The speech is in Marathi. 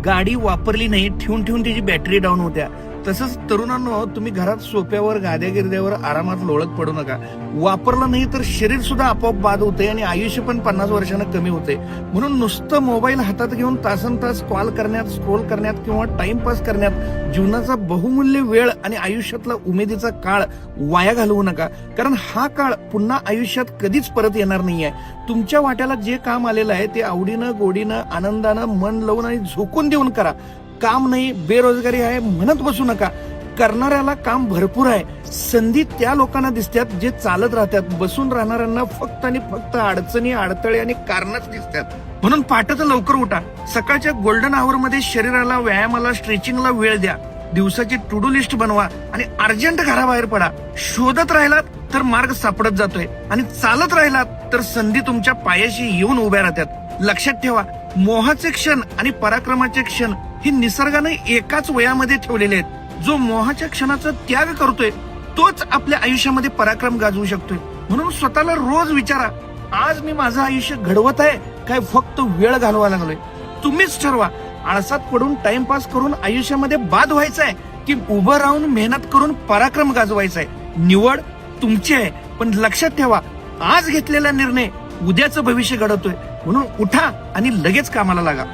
गाडी वापरली नाही ठेवून ठेवून त्याची बॅटरी डाऊन होत्या. तसंच तरुणांनो, तुम्ही घरात सोप्यावर गाद्या गिरद्यावर आरामात लोळत पडू नका. वापरलं नाही तर शरीर सुद्धा आपोआप बाद होते आणि आयुष्य पण 50 वर्षांना कमी होते. म्हणून नुसतं मोबाईल हातात घेऊन तासन तास कॉल करण्यात, स्क्रोल करण्यात किंवा टाइमपास करण्यात जीवनाचा बहुमूल्य वेळ आणि आयुष्यातला उमेदीचा काळ वाया घालवू नका. कारण हा काळ पुन्हा आयुष्यात कधीच परत येणार नाहीये. तुमच्या वाट्याला जे काम आलेलं आहे ते आवडीनं, गोडीनं, आनंदानं, मन लावून आणि झोकून देऊन करा. काम नाही, बेरोजगारी आहे म्हणत बसू नका. करणाऱ्याला काम भरपूर आहे. संधी त्या लोकांना दिसतात जे चालत राहतात. बसून राहणाऱ्यांना फक्त आणि फक्त अडचणी, अडथळे आणि कारणच दिसतात. म्हणून पहाटेचं लवकर उठा. सकाळच्या गोल्डन आवर मध्ये शरीराला, व्यायामाला, स्ट्रेचिंगला वेळ द्या. दिवसाची टू डू लिस्ट बनवा आणि अर्जंट घराबाहेर पडा. शोधत राहिलात तर मार्ग सापडत जातोय आणि चालत राहिलात तर संधी तुमच्या पायाशी येऊन उभ्या राहतात. लक्षात ठेवा, मोहाचे क्षण आणि पराक्रमाचे क्षण हे निसर्गाने एकाच वयामध्ये ठेवलेले आहेत. जो मोहाच्या क्षणाचा त्याग करतोय तोच आपल्या आयुष्यामध्ये पराक्रम गाजवू शकतोय. म्हणून स्वतःला रोज विचारा, आज मी माझं आयुष्य घडवत आहे काय फक्त वेळ घालवा लागलोय? तुम्हीच ठरवा. आळसात पडून टाइमपास करून आयुष्यामध्ये बाद व्हायचंय की उभं राहून मेहनत करून पराक्रम गाजवायचाय? निवड तुमची आहे. पण लक्षात ठेवा, आज घेतलेला निर्णय उद्याचं भविष्य घडवतोय. म्हणून उठा आणि लगेच कामाला लागा.